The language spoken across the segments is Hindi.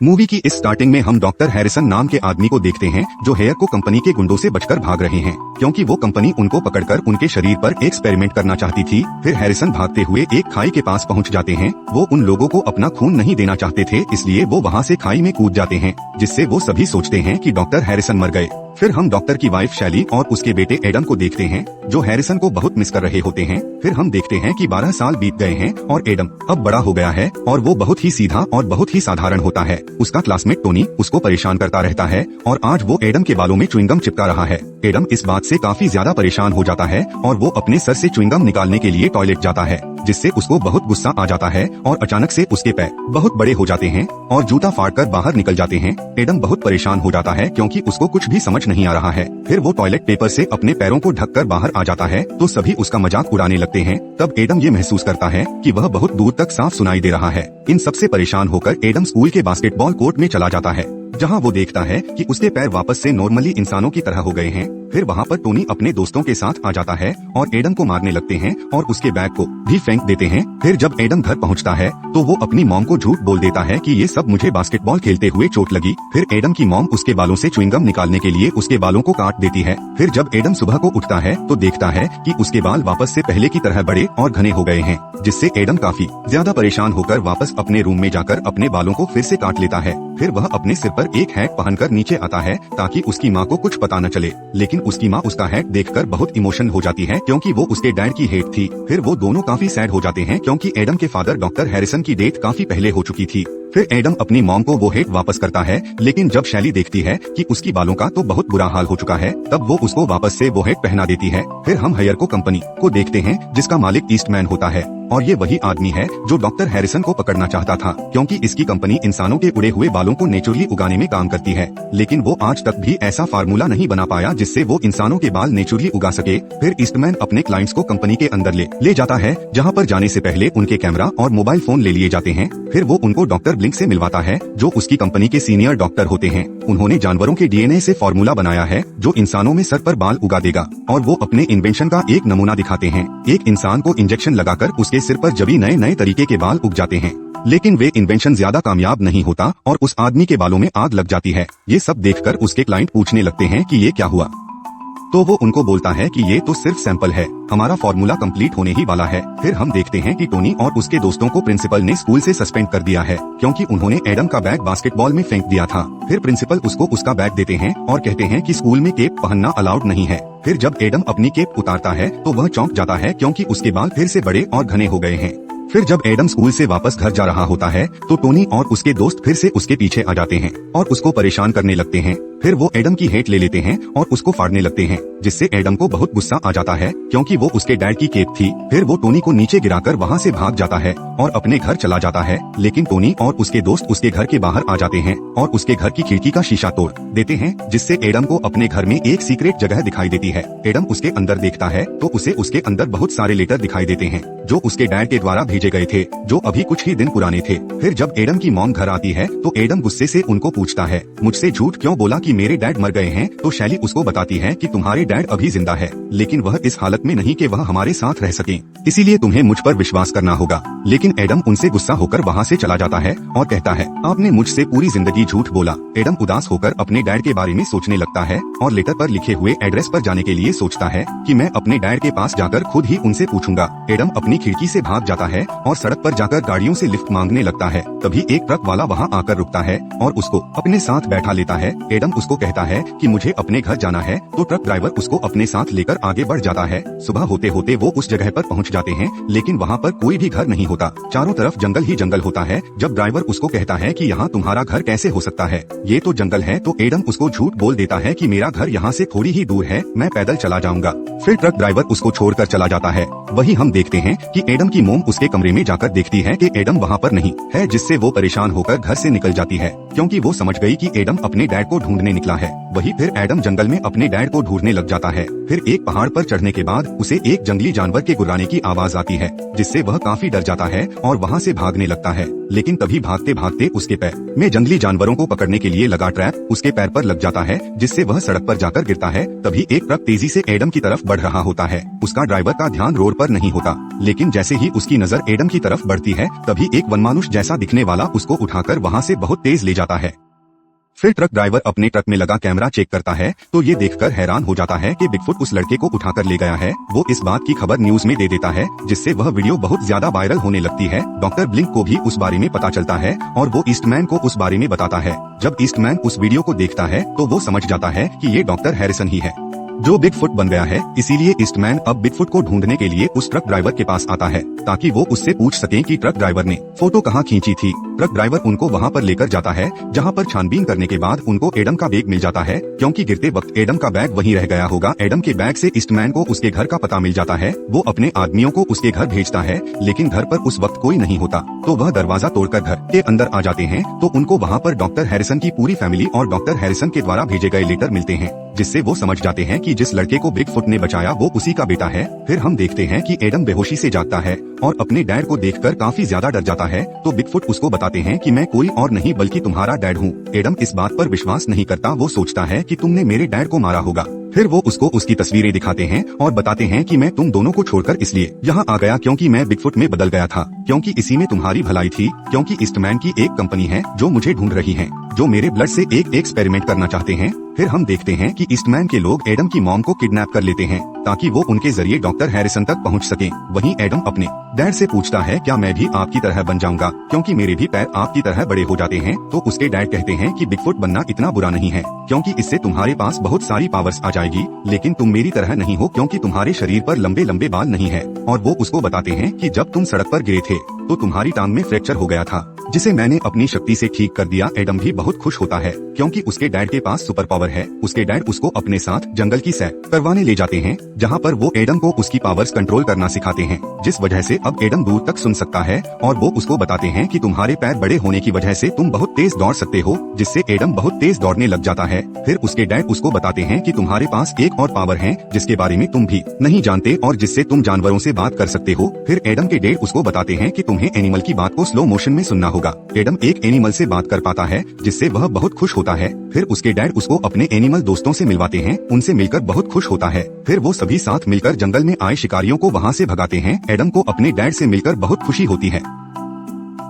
मूवी की इस स्टार्टिंग में हम डॉक्टर हैरिसन नाम के आदमी को देखते हैं जो हेयर को कंपनी के गुंडों से बचकर भाग रहे हैं, क्योंकि वो कंपनी उनको पकड़कर उनके शरीर पर एक्सपेरिमेंट करना चाहती थी। फिर हैरिसन भागते हुए एक खाई के पास पहुंच जाते हैं। वो उन लोगों को अपना खून नहीं देना चाहते थे, इसलिए वो वहां से खाई में कूद जाते हैं, जिससे वो सभी सोचते हैं कि डॉक्टर हैरिसन मर गए। फिर हम डॉक्टर की वाइफ शैली और उसके बेटे एडम को देखते हैं जो हैरिसन को बहुत मिस कर रहे होते हैं। फिर हम देखते हैं कि 12 साल बीत गए हैं और एडम अब बड़ा हो गया है और वो बहुत ही सीधा और बहुत ही साधारण होता है। उसका क्लासमेट टोनी उसको परेशान करता रहता है और आज वो एडम के बालों में च्युइंगम चिपका रहा है। एडम इस बात से काफी ज्यादा परेशान हो जाता है और वो अपने सर से च्युइंगम निकालने के लिए टॉयलेट जाता है, जिससे उसको बहुत गुस्सा आ जाता है और अचानक से उसके पैर बहुत बड़े हो जाते हैं और जूता फाड़कर बाहर निकल जाते हैं। एडम बहुत परेशान हो जाता है क्योंकि उसको कुछ भी समझ नहीं आ रहा है। फिर वो टॉयलेट पेपर से अपने पैरों को ढककर बाहर आ जाता है तो सभी उसका मजाक उड़ाने लगते हैं। तब एडम ये महसूस करता है कि वह बहुत दूर तक साफ सुनाई दे रहा है। इन सबसे परेशान होकर एडम स्कूल के बास्केटबॉल कोर्ट में चला जाता है, जहां वो देखता है कि उसके पैर वापस से नॉर्मली इंसानों की तरह हो गए हैं। फिर वहां पर टोनी अपने दोस्तों के साथ आ जाता है और एडम को मारने लगते हैं और उसके बैग को भी फेंक देते हैं। फिर जब एडम घर पहुंचता है तो वो अपनी मॉम को झूठ बोल देता है कि ये सब मुझे बास्केटबॉल खेलते हुए चोट लगी। फिर एडम की मॉम उसके बालों से च्युइंगम निकालने के लिए उसके बालों को काट देती है। फिर जब एडम सुबह को उठता है तो देखता है कि उसके बाल वापस से पहले की तरह बड़े और घने हो गए हैं, जिससे एडम काफी ज्यादा परेशान होकर वापस अपने रूम में जाकर अपने बालों को फिर से काट लेता है। फिर वह अपने सिर पर एक हैट पहनकर नीचे आता है ताकि उसकी माँ को कुछ पता न चले, लेकिन उसकी माँ उसका हैट देखकर बहुत इमोशनल हो जाती है क्योंकि वो उसके डैड की हेट थी। फिर वो दोनों काफी सैड हो जाते हैं क्योंकि एडम के फादर डॉक्टर हैरिसन की डेथ काफी पहले हो चुकी थी। फिर एडम अपनी मॉम को वो हेट वापस करता है, लेकिन जब शैली देखती है कि उसकी बालों का तो बहुत बुरा हाल हो चुका है, तब वो उसको वापस से वो हेट पहना देती है। फिर हम हेयर को कंपनी को देखते हैं जिसका मालिक ईस्टमैन होता है और ये वही आदमी है जो डॉक्टर हैरिसन को पकड़ना चाहता था, क्योंकि इसकी कंपनी इंसानों के उड़े हुए बालों को नेचुरली उगाने में काम करती है, लेकिन वो आज तक भी ऐसा फार्मूला नहीं बना पाया जिससे वो इंसानों के बाल नेचुरली उगा सके। फिर ईस्टमैन अपने क्लाइंट्स को कंपनी के अंदर ले जाता है, जहाँ पर जाने से पहले उनके कैमरा और मोबाइल फोन ले लिए जाते हैं। फिर वो उनको डॉक्टर ब्लिंक से मिलवाता है जो उसकी कंपनी के सीनियर डॉक्टर होते हैं। उन्होंने जानवरों के डीएनए से फॉर्मूला बनाया है जो इंसानों में सर पर बाल उगा देगा और वो अपने इन्वेंशन का एक नमूना दिखाते हैं। एक इंसान को इंजेक्शन लगाकर उसके सिर पर जभी नए नए तरीके के बाल उग जाते हैं, लेकिन वे इन्वेंशन ज्यादा कामयाब नहीं होता और उस आदमी के बालों में आग लग जाती है। ये सब देखकर उसके क्लाइंट पूछने लगते हैं कि ये क्या हुआ, तो वो उनको बोलता है कि ये तो सिर्फ सैंपल है, हमारा फॉर्मूला कंप्लीट होने ही वाला है। फिर हम देखते हैं कि टोनी और उसके दोस्तों को प्रिंसिपल ने स्कूल से सस्पेंड कर दिया है क्योंकि उन्होंने एडम का बैग बास्केटबॉल में फेंक दिया था। फिर प्रिंसिपल उसको उसका बैग देते हैं और कहते हैं कि स्कूल में केप पहनना अलाउड नहीं है। फिर जब एडम अपनी केप उतारता है तो वह चौंक जाता है क्योंकि उसके बाल फिर से बड़े और घने हो गए हैं। फिर जब एडम स्कूल से वापस घर जा रहा होता है तो टोनी और उसके दोस्त फिर से उसके पीछे आ जाते हैं और उसको परेशान करने लगते हैं। फिर वो एडम की हेट ले लेते हैं और उसको फाड़ने लगते हैं, जिससे एडम को बहुत गुस्सा आ जाता है क्योंकि वो उसके डैड की केप थी। फिर वो टोनी को नीचे गिराकर वहाँ से भाग जाता है और अपने घर चला जाता है, लेकिन टोनी और उसके दोस्त उसके घर के बाहर आ जाते हैं और उसके घर की खिड़की का शीशा तोड़ देते हैं, जिससे एडम को अपने घर में एक सीक्रेट जगह दिखाई देती है। एडम उसके अंदर देखता है तो उसे उसके अंदर बहुत सारे लेटर दिखाई देते हैं जो उसके डैड के द्वारा भेजे गए थे, जो अभी कुछ ही दिन पुराने थे। फिर जब एडम की मॉम घर आती है तो एडम गुस्से से उनको पूछता है, मुझसे झूठ क्यों बोला कि मेरे डैड मर गए हैं? तो शैली उसको बताती है कि तुम्हारे डैड अभी जिंदा है, लेकिन वह इस हालत में नहीं कि वह हमारे साथ रह सके, इसीलिए तुम्हें मुझ पर विश्वास करना होगा। लेकिन एडम उनसे गुस्सा होकर वहाँ से चला जाता है और कहता है, आपने मुझसे पूरी जिंदगी झूठ बोला। एडम उदास होकर अपने डैड के बारे में सोचने लगता है और लेटर पर लिखे हुए एड्रेस पर जाने के लिए सोचता है कि मैं अपने डैड के पास जाकर खुद ही उनसे पूछूंगा। एडम अपनी खिड़की से भाग जाता है और सड़क पर जाकर गाड़ियों से लिफ्ट मांगने लगता है। तभी एक ट्रक वाला वहाँ आकर रुकता है और उसको अपने साथ बैठा लेता है। एडम उसको कहता है कि मुझे अपने घर जाना है, तो ट्रक ड्राइवर उसको अपने साथ लेकर आगे बढ़ जाता है। सुबह होते होते वो उस जगह पर पहुंच जाते हैं, लेकिन वहाँ पर कोई भी घर नहीं होता, चारों तरफ जंगल ही जंगल होता है। जब ड्राइवर उसको कहता है कि यहाँ तुम्हारा घर कैसे हो सकता है, ये तो जंगल है, तो एडम उसको झूठ बोल देता है कि मेरा घर यहाँ से थोड़ी ही दूर है, मैं पैदल चला जाऊंगा। फिर ट्रक ड्राइवर उसको छोड़कर चला जाता है। वही हम देखते हैं कि एडम की मोम उसके कमरे में जाकर देखती है कि एडम वहाँ पर नहीं है, जिससे वो परेशान होकर घर से निकल जाती है क्योंकि वो समझ गई कि एडम अपने डैड को ढूंढने निकला है। वही फिर एडम जंगल में अपने डैड को ढूंढने लग जाता है। फिर एक पहाड़ पर चढ़ने के बाद उसे एक जंगली जानवर के गुर्राने की आवाज आती है, जिससे वह काफी डर जाता है और वहाँ से भागने लगता है। लेकिन तभी भागते भागते उसके पैर में जंगली जानवरों को पकड़ने के लिए लगा ट्रैप उसके पैर पर लग जाता है, जिससे वह सड़क पर जाकर गिरता है। तभी एक ट्रक तेजी से एडम की तरफ बढ़ रहा होता है। उसका ड्राइवर का ध्यान रोड पर नहीं होता, लेकिन जैसे ही उसकी नजर एडम की तरफ बढ़ती है तभी एक वनमानुष जैसा दिखने वाला उसको उठाकर वहाँ से बहुत तेज ले जाता है। फिर ट्रक ड्राइवर अपने ट्रक में लगा कैमरा चेक करता है तो ये देखकर हैरान हो जाता है कि बिगफुट उस लड़के को उठाकर ले गया है। वो इस बात की खबर न्यूज में दे देता है, जिससे वह वीडियो बहुत ज्यादा वायरल होने लगती है। डॉक्टर ब्लिंक को भी उस बारे में पता चलता है और वो ईस्टमैन को उस बारे में बताता है। जब ईस्टमैन उस वीडियो को देखता है तो वो समझ जाता है कि ये डॉक्टर हैरिसन ही है जो बिगफुट बन गया है। इसीलिए ईस्टमैन अब बिगफुट को ढूंढने के लिए उस ट्रक ड्राइवर के पास आता है ताकि वो उससे पूछ सके कि ट्रक ड्राइवर ने फोटो कहाँ खींची थी। ट्रक ड्राइवर उनको वहाँ पर लेकर जाता है, जहाँ पर छानबीन करने के बाद उनको एडम का बैग मिल जाता है, क्योंकि गिरते वक्त एडम का बैग वहीं रह गया होगा। एडम के बैग से ईस्टमैन को उसके घर का पता मिल जाता है। वो अपने आदमियों को उसके घर भेजता है, लेकिन घर पर उस वक्त कोई नहीं होता, तो वह दरवाजा तोड़कर घर के अंदर आ जाते हैं। तो उनको वहाँ पर डॉक्टर हैरिसन की पूरी फैमिली और डॉक्टर हैरिसन के द्वारा भेजे गए लेटर मिलते हैं, जिससे वो समझ जाते हैं कि जिस लड़के को बिगफुट ने बचाया वो उसी का बेटा है। फिर हम देखते हैं कि एडम बेहोशी से जागता है और अपने डैड को देखकर काफी ज्यादा डर जाता है। तो बिगफुट उसको बताते हैं कि मैं कोई और नहीं बल्कि तुम्हारा डैड हूँ। एडम इस बात पर विश्वास नहीं करता, वो सोचता है कि तुमने मेरे डैड को मारा होगा। फिर वो उसको उसकी तस्वीरें दिखाते हैं और बताते हैं कि मैं तुम दोनों को छोड़कर इसलिए यहाँ आ गया क्योंकि मैं बिगफुट में बदल गया था, क्योंकि इसी में तुम्हारी भलाई थी, क्योंकि ईस्टमैन की एक कंपनी है जो मुझे ढूंढ रही है, जो मेरे ब्लड से एक एक्सपेरिमेंट करना चाहते हैं। फिर हम देखते हैं कि ईस्टमैन के लोग एडम की मॉम को किडनैप कर लेते हैं ताकि वो उनके जरिए डॉक्टर हैरिसन तक पहुंच सकें। वहीं एडम अपने डैड से पूछता है क्या मैं भी आपकी तरह बन जाऊंगा, क्योंकि मेरे भी पैर आपकी तरह बड़े हो जाते हैं। तो उसके डैड कहते हैं कि बिगफुट बनना इतना बुरा नहीं है, क्योंकि इससे तुम्हारे पास बहुत सारी पावर्स आ जाएगी, लेकिन तुम मेरी तरह नहीं हो क्योंकि तुम्हारे शरीर पर लंबे लंबे बाल नहीं है। और वो उसको बताते हैं कि जब तुम सड़क पर गिरे थे तो तुम्हारी टांग में फ्रैक्चर हो गया था, जिसे मैंने अपनी शक्ति से ठीक कर दिया। एडम भी बहुत खुश होता है क्योंकि उसके डैड के पास सुपर पावर है। उसके डैड उसको अपने साथ जंगल की सैर करवाने ले जाते हैं, जहाँ पर वो एडम को उसकी पावर्स कंट्रोल करना सिखाते हैं, जिस वजह से अब एडम दूर तक सुन सकता है। और वो उसको बताते हैं कि तुम्हारे पैर बड़े होने की वजह से तुम बहुत तेज दौड़ सकते हो, जिससे एडम बहुत तेज दौड़ने लग जाता है। फिर उसके डैड उसको बताते हैं कि तुम्हारे पास एक और पावर है जिसके बारे में तुम भी नहीं जानते और जिससे तुम जानवरों से बात कर सकते हो। फिर एडम के डैड उसको बताते हैं कि तुम्हें एनिमल की बात को स्लो मोशन में सुनना होगा। एडम एक एनिमल से बात कर पाता है, जिससे वह बहुत खुश होता है। फिर उसके डैड उसको अपने एनिमल दोस्तों से मिलवाते हैं, उनसे मिलकर बहुत खुश होता है। फिर वो सभी साथ मिलकर जंगल में आए शिकारियों को वहाँ से भगाते हैं। एडम को अपने डैड से मिलकर बहुत खुशी होती है।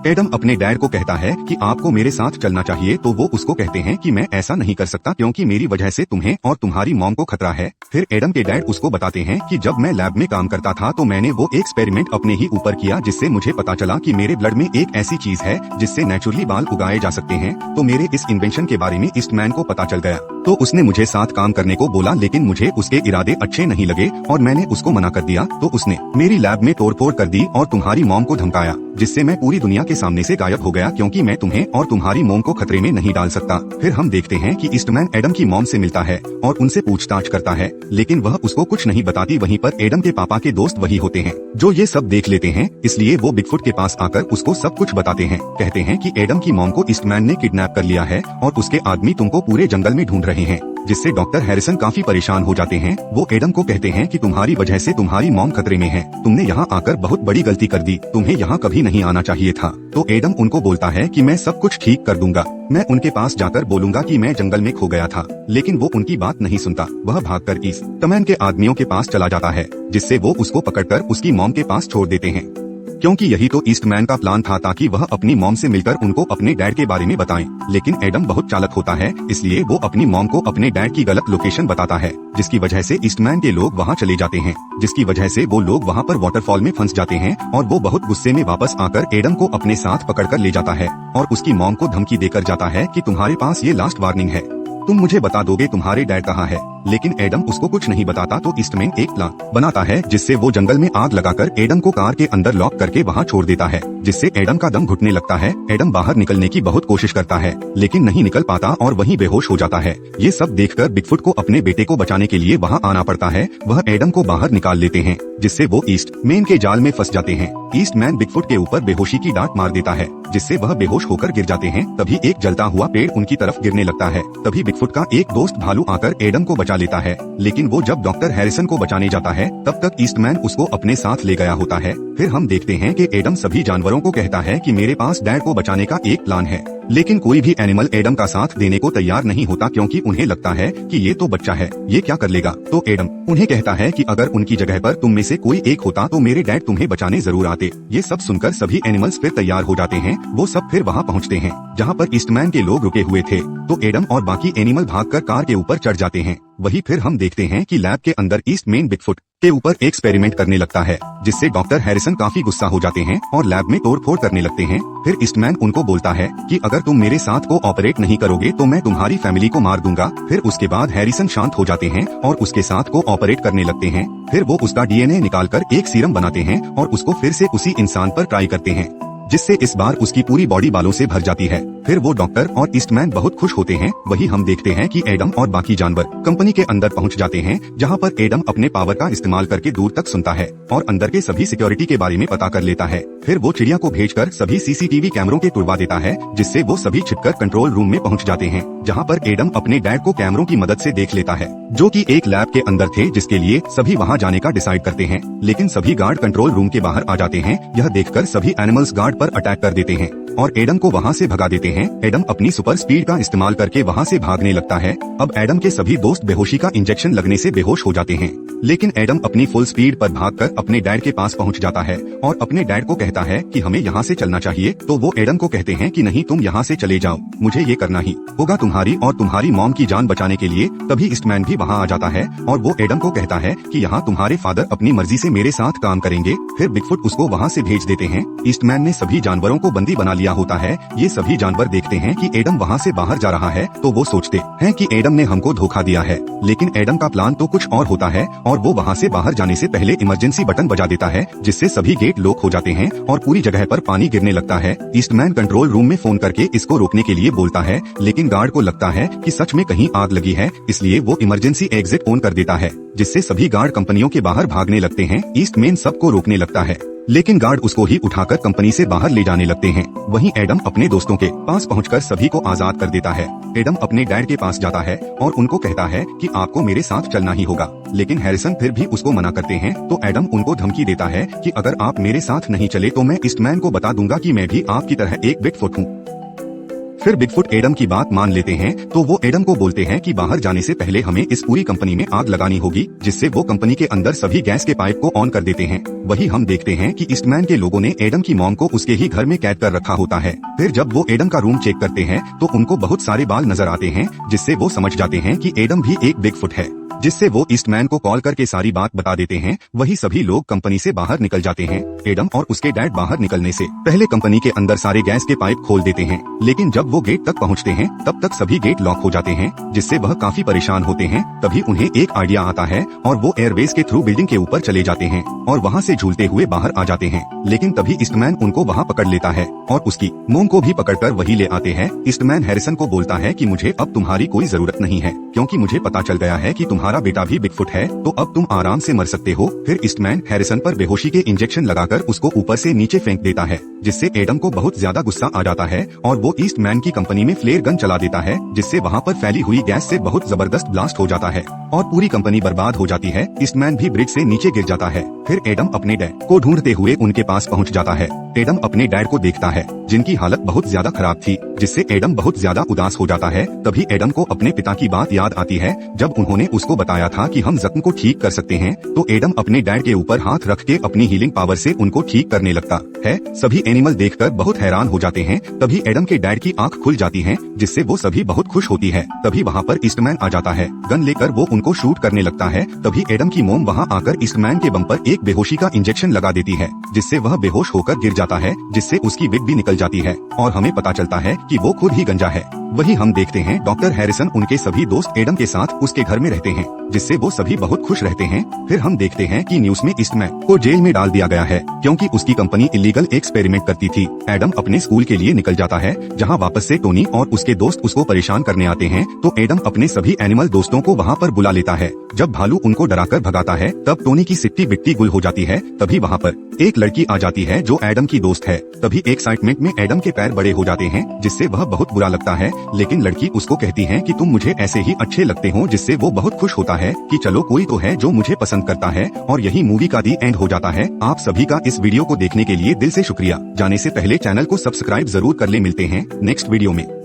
एडम अपने डैड को कहता है कि आपको मेरे साथ चलना चाहिए, तो वो उसको कहते हैं कि मैं ऐसा नहीं कर सकता क्योंकि मेरी वजह से तुम्हें और तुम्हारी मॉम को खतरा है। फिर एडम के डैड उसको बताते हैं कि जब मैं लैब में काम करता था तो मैंने वो एक्सपेरिमेंट अपने ही ऊपर किया, जिससे मुझे पता चला कि मेरे ब्लड में एक ऐसी चीज है जिससे नेचुरली बाल उगाए जा सकते हैं। तो मेरे इस इन्वेंशन के बारे में ईस्टमैन को पता चल गया, तो उसने मुझे साथ काम करने को बोला, लेकिन मुझे उसके इरादे अच्छे नहीं लगे और मैंने उसको मना कर दिया। तो उसने मेरी लैब में तोड़फोड़ कर दी और तुम्हारी मॉम को धमकाया, जिससे मैं पूरी दुनिया के सामने से गायब हो गया, क्योंकि मैं तुम्हें और तुम्हारी मॉम को खतरे में नहीं डाल सकता। फिर हम देखते हैं कि ईस्टमैन एडम की मॉम से मिलता है और उनसे पूछताछ करता है, लेकिन वह उसको कुछ नहीं बताती। वहीं पर एडम के पापा के दोस्त वही होते हैं जो ये सब देख लेते हैं, इसलिए वो बिगफुट के पास आकर उसको सब कुछ बताते हैं। कहते हैं कि एडम की मॉम को ईस्टमैन ने किडनैप कर लिया है और उसके आदमी तुमको पूरे जंगल में ढूंढ रहे हैं, जिससे डॉक्टर हैरिसन काफी परेशान हो जाते हैं। वो एडम को कहते हैं कि तुम्हारी वजह से तुम्हारी मॉम खतरे में है, तुमने यहाँ आकर बहुत बड़ी गलती कर दी, तुम्हें यहाँ कभी नहीं आना चाहिए था। तो एडम उनको बोलता है कि मैं सब कुछ ठीक कर दूंगा, मैं उनके पास जाकर बोलूंगा कि मैं जंगल में खो गया था। लेकिन वो उनकी बात नहीं सुनता, वह भागकर ईस्टमैन के आदमियों के पास चला जाता है, जिससे वो उसको पकड़कर उसकी मॉम के पास छोड़ देते हैं, क्योंकि यही तो ईस्टमैन का प्लान था, ताकि वह अपनी मॉम से मिलकर उनको अपने डैड के बारे में बताएं। लेकिन एडम बहुत चालाक होता है, इसलिए वो अपनी मॉम को अपने डैड की गलत लोकेशन बताता है, जिसकी वजह से ईस्टमैन के लोग वहाँ चले जाते हैं, जिसकी वजह से वो लोग वहाँ पर वाटरफॉल में फंस जाते हैं। और वो बहुत गुस्से में वापस आकर एडम को अपने साथ पकड़कर ले जाता है और उसकी मॉम को धमकी देकर जाता है कि तुम्हारे पास ये लास्ट वार्निंग है, तुम मुझे बता दोगे तुम्हारे डैड कहाँ है। लेकिन एडम उसको कुछ नहीं बताता, तो ईस्टमैन एक प्लान बनाता है, जिससे वो जंगल में आग लगाकर एडम को कार के अंदर लॉक करके वहाँ छोड़ देता है, जिससे एडम का दम घुटने लगता है। एडम बाहर निकलने की बहुत कोशिश करता है, लेकिन नहीं निकल पाता और वहीं बेहोश हो जाता है। ये सब देखकर बिगफुट को अपने बेटे को बचाने के लिए वहाँ आना पड़ता है। वह एडम को बाहर निकाल लेते हैं, जिससे वो ईस्टमैन के जाल में फंस जाते हैं। ईस्टमैन बिगफुट के ऊपर बेहोशी की डांट मार देता है, जिससे वह बेहोश होकर गिर जाते हैं। तभी एक जलता हुआ पेड़ उनकी तरफ गिरने लगता है। तभी बिगफुट का एक दोस्त भालू आकर एडम को बचा बचा लेता है। लेकिन वो जब डॉक्टर हैरिसन को बचाने जाता है तब तक ईस्टमैन उसको अपने साथ ले गया होता है। फिर हम देखते हैं कि एडम सभी जानवरों को कहता है कि मेरे पास डैड को बचाने का एक प्लान है, लेकिन कोई भी एनिमल एडम का साथ देने को तैयार नहीं होता क्योंकि उन्हें लगता है कि ये तो बच्चा है, ये क्या कर लेगा। तो एडम उन्हें कहता है कि अगर उनकी जगह पर तुम में से कोई एक होता तो मेरे डैड तुम्हें बचाने जरूर आते। ये सब सुनकर सभी एनिमल्स फिर तैयार हो जाते हैं। वो सब फिर वहाँ पहुँचते हैं जहाँ पर ईस्टमैन के लोग रुके हुए थे। तो एडम और बाकी एनिमल भागकर कार के ऊपर चढ़ जाते हैं। वही फिर हम देखते हैं कि लैब के अंदर ईस्टमैन बिगफुट के ऊपर एक्सपेरिमेंट करने लगता है, जिससे डॉक्टर हैरिसन काफी गुस्सा हो जाते हैं और लैब में तोड़फोड़ करने लगते हैं। फिर ईस्टमैन उनको बोलता है कि अगर तुम मेरे साथ को ऑपरेट नहीं करोगे तो मैं तुम्हारी फैमिली को मार दूंगा। फिर उसके बाद हैरिसन शांत हो जाते हैं और उसके साथ को ऑपरेट करने लगते हैं। फिर वो उसका डीएनए निकालकर एक सीरम बनाते हैं और उसको फिर से उसी इंसान पर ट्राई करते हैं, जिससे इस बार उसकी पूरी बॉडी बालों से भर जाती है। फिर वो डॉक्टर और ईस्टमैन बहुत खुश होते हैं। वही हम देखते हैं कि एडम और बाकी जानवर कंपनी के अंदर पहुंच जाते हैं, जहां पर एडम अपने पावर का इस्तेमाल करके दूर तक सुनता है और अंदर के सभी सिक्योरिटी के बारे में पता कर लेता है। फिर वो चिड़िया को भेजकर सभी सीसीटीवी कैमरों के तुड़वा देता है, जिससे वो सभी छिपकर कंट्रोल रूम में पहुँच जाते हैं, जहाँ पर एडम अपने डैड को कैमरों की मदद से देख लेता है, जो कि एक लैब के अंदर थे, जिसके लिए सभी वहाँ जाने का डिसाइड करते हैं। लेकिन सभी गार्ड कंट्रोल रूम के बाहर आ जाते हैं। यह देखकर सभी एनिमल्स गार्ड पर अटैक कर देते हैं और एडम को वहाँ से भगा देते हैं। एडम अपनी सुपर स्पीड का इस्तेमाल करके वहाँ से भागने लगता है। अब एडम के सभी दोस्त बेहोशी का इंजेक्शन लगने से बेहोश हो जाते हैं, लेकिन एडम अपनी फुल स्पीड पर भागकर अपने डैड के पास पहुँच जाता है और अपने डैड को कहता है कि हमें यहाँ से चलना चाहिए। तो वो एडम को कहते हैं कि नहीं, तुम यहाँ से चले जाओ, मुझे ये करना ही होगा तुम्हारी और तुम्हारी मॉम की जान बचाने के लिए। तभी ईस्टमैन भी वहाँ आ जाता है और वो एडम को कहता है कि यहाँ तुम्हारे फादर अपनी मर्जी से मेरे साथ काम करेंगे। फिर बिगफुट उसको वहाँ से भेज देते हैं। ईस्टमैन ने सभी जानवरों को बंदी बना लिया होता है। ये सभी जानवर देखते हैं कि एडम वहाँ से बाहर जा रहा है, तो वो सोचते हैं कि एडम ने हमको धोखा दिया है। लेकिन एडम का प्लान तो कुछ और होता है और वो वहाँ से बाहर जाने से पहले इमरजेंसी बटन बजा देता है, जिससे सभी गेट लॉक हो जाते हैं और पूरी जगह पर पानी गिरने लगता है। ईस्टमैन कंट्रोल रूम में फोन करके इसको रोकने के लिए बोलता है, लेकिन गार्ड को लगता है कि सच में कहीं आग लगी है, इसलिए वो इमरजेंसी एग्जिट ऑन कर देता है, जिससे सभी गार्ड कंपनियों के बाहर भागने लगते हैं। ईस्टमैन सबको रोकने लगता है, लेकिन गार्ड उसको ही उठाकर कंपनी से बाहर ले जाने लगते हैं। वहीं एडम अपने दोस्तों के पास पहुंचकर सभी को आजाद कर देता है। एडम अपने डैड के पास जाता है और उनको कहता है कि आपको मेरे साथ चलना ही होगा, लेकिन हैरिसन फिर भी उसको मना करते हैं। तो एडम उनको धमकी देता है कि अगर आप मेरे साथ नहीं चले तो मैं ईस्टमैन को बता दूंगा कि मैं भी आपकी तरह एक बिगफुट हूँ। फिर बिगफुट एडम की बात मान लेते हैं, तो वो एडम को बोलते हैं कि बाहर जाने से पहले हमें इस पूरी कंपनी में आग लगानी होगी, जिससे वो कंपनी के अंदर सभी गैस के पाइप को ऑन कर देते हैं। वही हम देखते हैं कि ईस्टमैन के लोगों ने एडम की मॉम को उसके ही घर में कैद कर रखा होता है। फिर जब वो एडम का रूम चेक करते हैं तो उनको बहुत सारे बाल नजर आते हैं, जिससे वो समझ जाते हैं कि एडम भी एक बिगफुट है, जिससे वो ईस्टमैन को कॉल करके सारी बात बता देते हैं। वही सभी लोग कंपनी से बाहर निकल जाते हैं। एडम और उसके डैड बाहर निकलने से पहले कंपनी के अंदर सारे गैस के पाइप खोल देते हैं, लेकिन जब वो गेट तक पहुंचते हैं तब तक सभी गेट लॉक हो जाते हैं, जिससे वह काफी परेशान होते हैं। तभी उन्हें एक आइडिया आता है और वो एयरवेज के थ्रू बिल्डिंग के ऊपर चले जाते हैं और वहाँ से झूलते हुए बाहर आ जाते हैं। लेकिन तभी ईस्टमैन उनको वहाँ पकड़ लेता है और उसकी मोम को भी पकड़कर वही ले आते हैं। ईस्टमैन हैरिसन को बोलता है कि मुझे अब तुम्हारी कोई जरूरत नहीं है, क्योंकि मुझे पता चल गया है कि तुम्हारा बेटा भी बिगफुट है, तो अब तुम आराम से मर सकते हो। फिर ईस्टमैन हैरिसन पर बेहोशी के इंजेक्शन लगाकर उसको ऊपर से नीचे फेंक देता है, जिससे एडम को बहुत ज्यादा गुस्सा आ जाता है और वो ईस्टमैन की कंपनी में फ्लेयर गन चला देता है, जिससे वहाँ पर फैली हुई गैस से बहुत जबरदस्त ब्लास्ट हो जाता है और पूरी कंपनी बर्बाद हो जाती है। ईस्टमैन भी ब्रिज से नीचे गिर जाता है। फिर एडम अपने डैड को ढूंढते हुए उनके पास पहुँच जाता है। एडम अपने डैड को देखता है, जिनकी हालत बहुत ज्यादा खराब थी, जिससे एडम बहुत ज्यादा उदास हो जाता है। तभी एडम को अपने पिता की बात याद आती है, जब उन्होंने उसको बताया था कि हम जख्म को ठीक कर सकते हैं। तो एडम अपने डैड के ऊपर हाथ रख के अपनी हीलिंग पावर से उनको ठीक करने लगता है। सभी एनिमल देखकर बहुत हैरान हो जाते हैं। तभी एडम के डैड की आंख खुल जाती है, जिससे वो सभी बहुत खुश होती है। तभी वहाँ पर ईस्टमैन आ जाता है, गन लेकर वो उनको शूट करने लगता है। तभी एडम की मोम वहाँ आकर ईस्टमैन के बम पर एक बेहोशी का इंजेक्शन लगा देती है, जिससे वह बेहोश होकर गिर जाता है, जिससे उसकी विग भी निकल जाती है और हमें पता चलता है कि वो खुद ही गंजा है। वही हम देखते हैं डॉक्टर हैरिसन उनके सभी दोस्त एडम के साथ उसके घर में रहते हैं, जिससे वो सभी बहुत खुश रहते हैं। फिर हम देखते हैं कि न्यूज़ में ईस्टमैन को जेल में डाल दिया गया है, क्योंकि उसकी कंपनी इलीगल एक्सपेरिमेंट करती थी। एडम अपने स्कूल के लिए निकल जाता है, जहां वापस से टोनी और उसके दोस्त उसको परेशान करने आते हैं। तो एडम अपने सभी एनिमल दोस्तों को वहां पर बुला लेता है। जब भालू उनको डराकर भगाता है, तब टोनी की सिट्टी बिट्टी गुल हो जाती है। तभी वहाँ पर एक लड़की आ जाती है जो एडम की दोस्त है। तभी एक्साइटमेंट में एडम के पैर बड़े हो जाते हैं, जिससे वह बहुत बुरा लगता है लेकिन लड़की उसको कहती है कि तुम मुझे ऐसे ही अच्छे लगते हो, जिससे वो बहुत खुश होता है कि चलो कोई तो है जो मुझे पसंद करता है। और यही मूवी का दी एंड हो जाता है। आप सभी का इस वीडियो को देखने के लिए दिल से शुक्रिया। जाने से पहले चैनल को सब्सक्राइब जरूर कर ले। मिलते हैं नेक्स्ट वीडियो में।